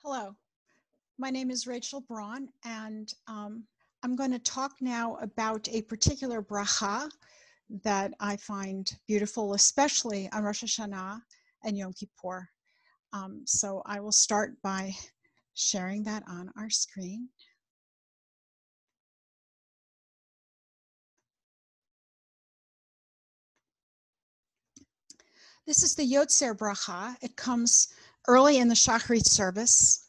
Hello, my name is Rachel Braun, and I'm going to talk now about a particular bracha that I find beautiful, especially on Rosh Hashanah and Yom Kippur. So I will start by sharing that on our screen. This is the Yotzeir bracha. It comes early in the Shacharit service.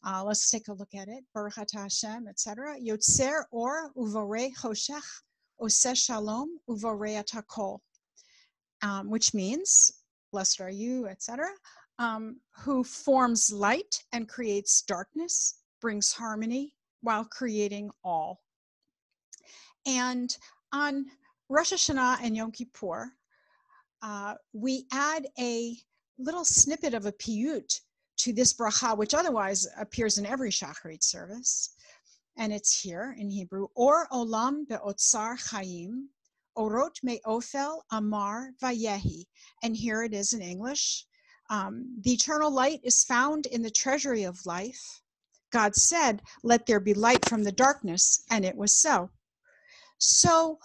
Let's take a look at it. Baruch Atah Hashem, etc. Yotzeir Or uvorei choshech oseh shalom uvorei atakol, which means, blessed are you, etc., who forms light and creates darkness, brings harmony while creating all. And on Rosh Hashanah and Yom Kippur, we add a little snippet of a piyut to this bracha, which otherwise appears in every Shacharit service. And it's here in Hebrew, Or olam be'otzar chayim, orot me'ofel amar vayehi. And here it is in English. The eternal light is found in the treasury of life. God said, let there be light from the darkness, and it was so. So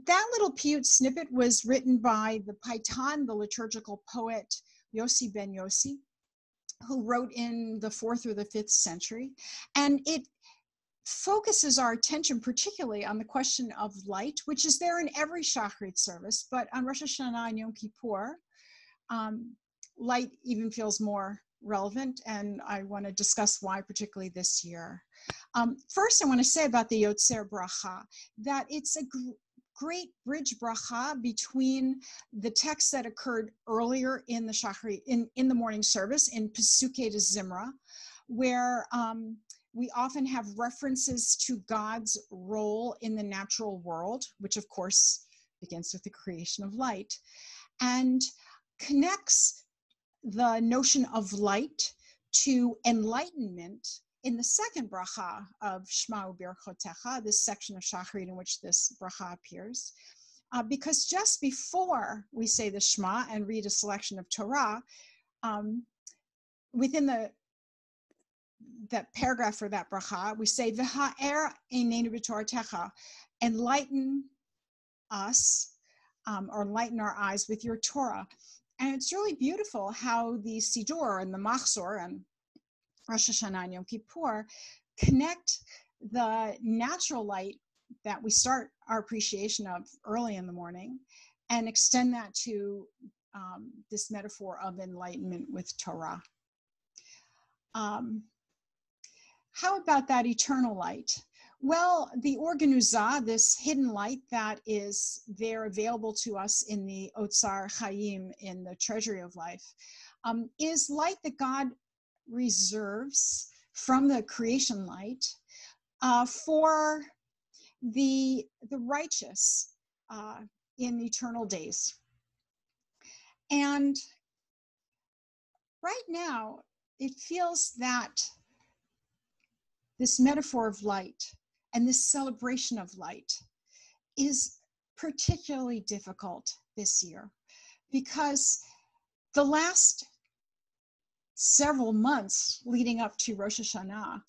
that little piyut snippet was written by the Paitan, the liturgical poet Yossi ben Yossi, who wrote in the 4th or the 5th century. And it focuses our attention particularly on the question of light, which is there in every Shacharit service, but on Rosh Hashanah and Yom Kippur, light even feels more relevant, and I want to discuss why, particularly this year. First, I want to say about the Yotzeir bracha that it's a great bridge bracha between the text that occurred earlier in the Shacharit, in the morning service, in Pesukei de Zimra, where we often have references to God's role in the natural world, which of course begins with the creation of light, and connects the notion of light to enlightenment in the second bracha of Shema U'Birchotecha, this section of Shacharit in which this bracha appears. Because just before we say the Shema and read a selection of Torah, within that paragraph for that bracha, we say, V'ha'er einenu b'Toratecha, enlighten us, or enlighten our eyes with your Torah. And it's really beautiful how the Siddur and the Machzor and Rosh Hashanah and Yom Kippur connect the natural light that we start our appreciation of early in the morning and extend that to this metaphor of enlightenment with Torah. How about that eternal light? Well, the organuzah, this hidden light that is there available to us in the Otzar Chaim, in the treasury of life, is light that God reserves from the creation light for the righteous in eternal days. And right now, it feels that this metaphor of light and this celebration of light is particularly difficult this year, because the last several months leading up to Rosh Hashanah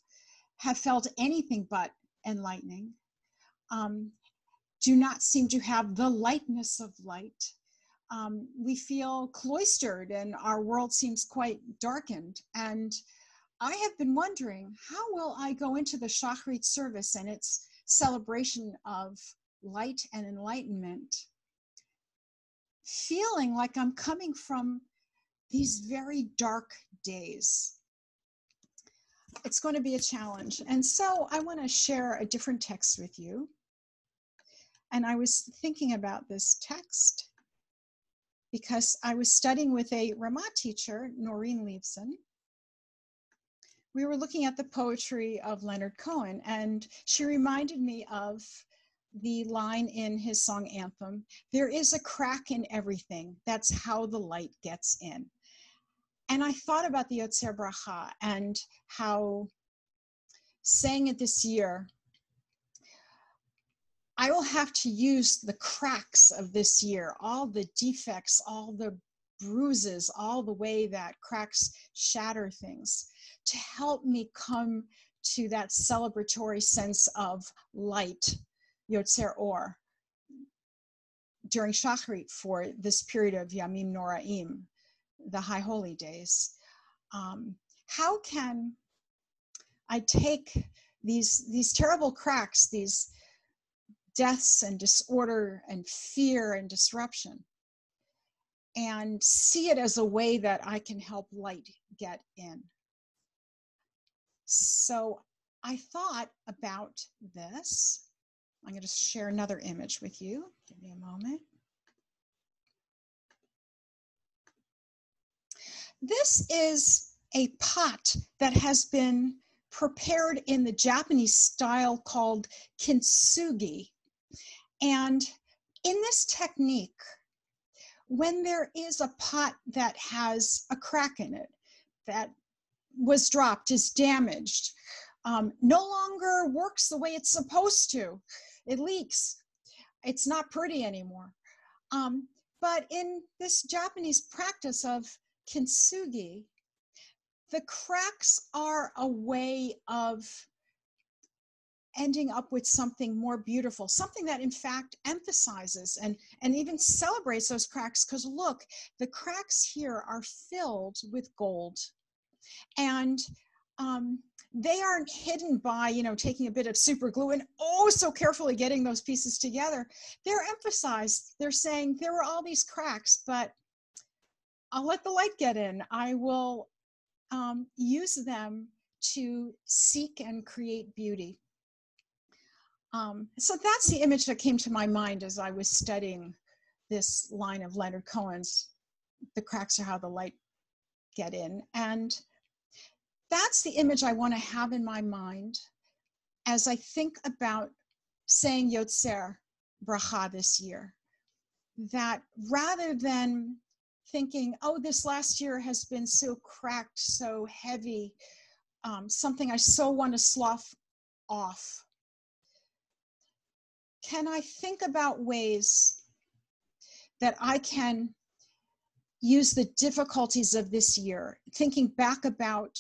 have felt anything but enlightening, do not seem to have the lightness of light. We feel cloistered and our world seems quite darkened. And I have been wondering, how will I go into the Shacharit service and its celebration of light and enlightenment, feeling like I'm coming from these very dark days? It's going to be a challenge. And so I want to share a different text with you. And I was thinking about this text because I was studying with a Ramah teacher, Noreen Leibson. We were looking at the poetry of Leonard Cohen, and she reminded me of the line in his song Anthem, there is a crack in everything. That's how the light gets in. And I thought about the Yotzeir bracha and how saying it this year, I will have to use the cracks of this year, all the defects, all the bruises, all the way that cracks shatter things, to help me come to that celebratory sense of light, Yotzeir Or, during Shachrit for this period of Yamim Noraim, the High Holy Days. How can I take these terrible cracks, these deaths and disorder and fear and disruption, and see it as a way that I can help light get in? So I thought about this. I'm going to share another image with you. Give me a moment. This is a pot that has been prepared in the Japanese style called kintsugi. And in this technique, when there is a pot that has a crack in it, that was dropped, is damaged, no longer works the way it's supposed to, it leaks, it's not pretty anymore. But in this Japanese practice of kintsugi, the cracks are a way of ending up with something more beautiful, something that in fact emphasizes and even celebrates those cracks, because look, the cracks here are filled with gold. And they aren't hidden by, taking a bit of super glue and oh so carefully getting those pieces together. They're emphasized. They're saying there were all these cracks, but I'll let the light get in. I will use them to seek and create beauty. So that's the image that came to my mind as I was studying this line of Leonard Cohen's, "The cracks are how the light get in." And that's the image I want to have in my mind as I think about saying Yotzeir Bracha this year. That rather than thinking, oh, this last year has been so cracked, so heavy, something I so want to slough off, can I think about ways that I can use the difficulties of this year, thinking back about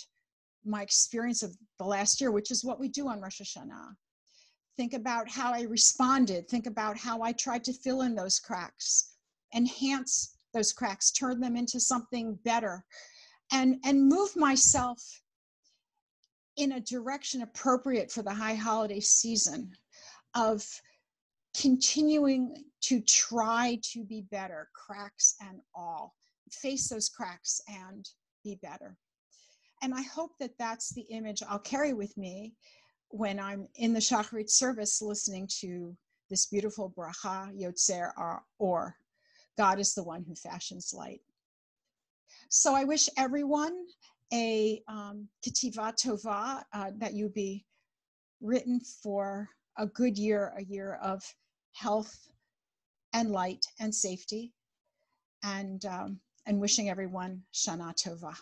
my experience of the last year, which is what we do on Rosh Hashanah. Think about how I responded. Think about how I tried to fill in those cracks, enhance those cracks, turn them into something better, and move myself in a direction appropriate for the high holiday season of continuing to try to be better, cracks and all. Face those cracks and be better. And I hope that that's the image I'll carry with me when I'm in the Shachrit service listening to this beautiful bracha, Yotzeir Or. God is the one who fashions light. So I wish everyone a ketiva tova, that you be written for a good year, a year of health and light and safety, and wishing everyone Shana Tova.